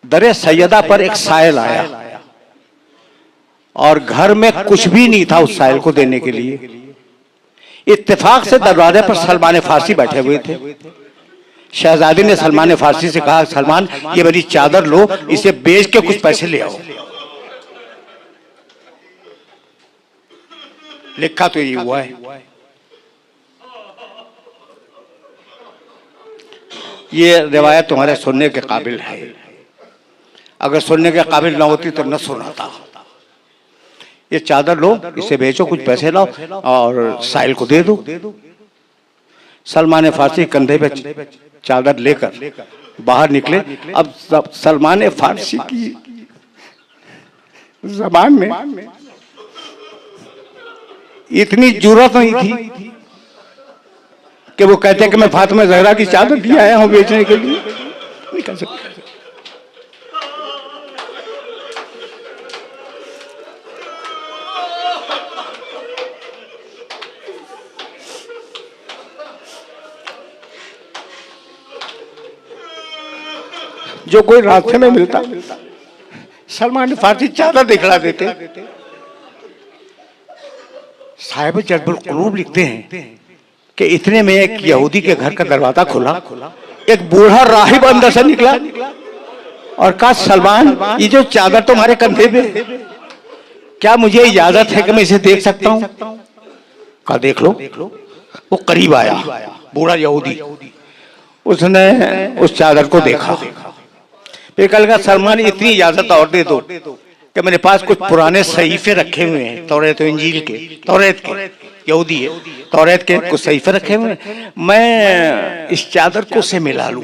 दरे सैयदा पर एक साइल आया और घर में कुछ भी नहीं था उस साइल को देने के लिए। इत्तेफाक से दरवाजे पर सलमान फारसी बैठे हुए थे। शहजादी ने सलमान फारसी से कहा, सलमान ये मेरी चादर लो, इसे बेच के कुछ पैसे ले आओ। लिखा तो ये हुआ है। ये रिवायत तुम्हारे सुनने के काबिल है, अगर सुनने के काबिल ना होती तो न सुनाता। ये चादर लो, इसे बेचो, कुछ पैसे लाओ और साहिल को दे दो। सलमान फारसी कंधे पे चादर लेकर बाहर निकले। अब सलमान फारसी की ज़बान में इतनी जुर्रत नहीं थी कि वो कहते कि मैं फातिमा ज़हरा की चादर भी आया हूं बेचने के लिए। नहीं कर सकते। जो कोई रास्ते में मिलता सलमान फारसी चादर दिखला देते। साहिब जज्बुल कुलूब लिखते हैं कि इतने में एक यहूदी के घर का दरवाजा खुला, एक बूढ़ा राहिब अंदर से निकला और कहा, सलमान ये जो चादर तुम्हारे कंधे पे, क्या मुझे इजाजत है कि मैं इसे देख सकता हूं? कहा देख लो। वो करीब आया बूढ़ा यहूदी, उसने उस चादर को देखा। फिर कल का, सलमान इतनी इजाजत और दे दो कि मेरे पास कुछ पुराने सहीफे रखे हुए हैं, तौरात और इंजील के, तौरात के, यहूदी है, तौरात के कुछ सहीफे रखे हुए हैं, मैं इस चादर को से मिला लूं।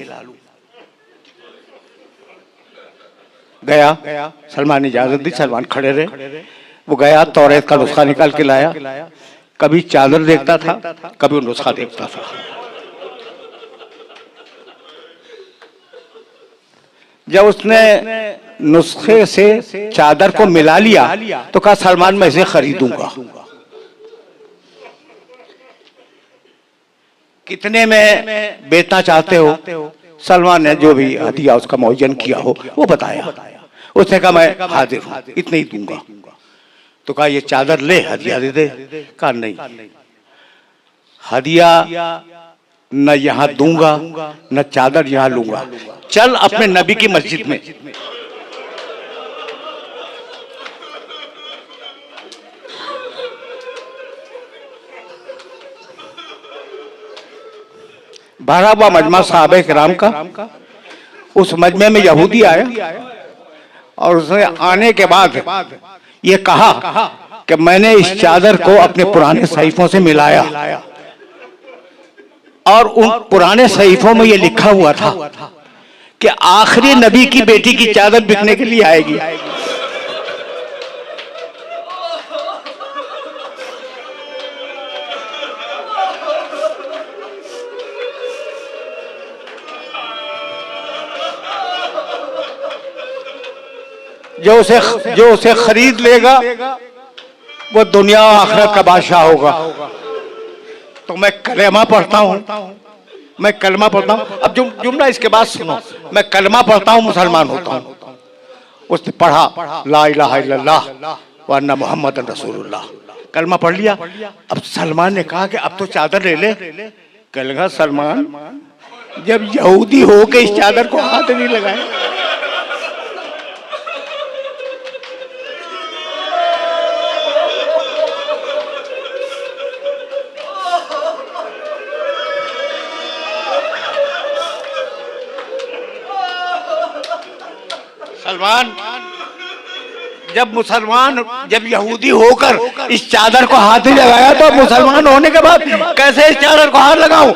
गया, सलमान ने इजाजत दी, सलमान खड़े रहे। वो गया, तौरात का नुस्खा निकाल के लाया। कभी चादर देखता था, कभी वो नुस्खा देखता था। जब उसने नुस्खे से चादर को मिला लिया तो कहा, सलमान मैं इसे खरीदूंगा। कितने में बेचना चाहते हो? सलमान ने जो भी हदिया उसका मुआयन किया हो वो बताया। उसने कहा मैं हाजिर हूं, इतने ही दूंगा। तो कहा ये चादर ले, हदिया दे दे। कहा नहीं, हदिया न यहां दूंगा न चादर यहां लूंगा, चल अपने नबी की मस्जिद में। भरा हुआ मजमा सहाबे किराम का। उस मजमे में यहूदी आया और उसने आने के बाद ये कहा कि मैंने इस चादर को अपने पुराने सहीफों से मिलाया और उन पुराने सहीफों में ये लिखा हुआ था कि आखिरी नबी की बेटी की चादर बिकने के लिए आएगी। जो उसे खरीद लेगा वो दुनिया और आखिरत का बादशाह होगा। तो मैं कलेमा पढ़ता हूँ, मैं कलमा पढ़ता हूँ। अब जुमला इसके बाद सुनो, मैं कलमा पढ़ता हूँ, मुसलमान होता हूँ। उसने पढ़ा ला इलाहा इल्लल्लाह व अन्ना मुहम्मदन रसूलुल्लाह, कलमा पढ़ लिया। अब सलमान ने कहा कि अब तो चादर ले ले। कलगा, सलमान जब यहूदी हो के इस चादर को हाथ नहीं लगाए। सलमान जब यहूदी होकर इस चादर को हाथ नहीं लगाया तो मुसलमान होने के बाद कैसे इस चादर को हाथ लगाऊं?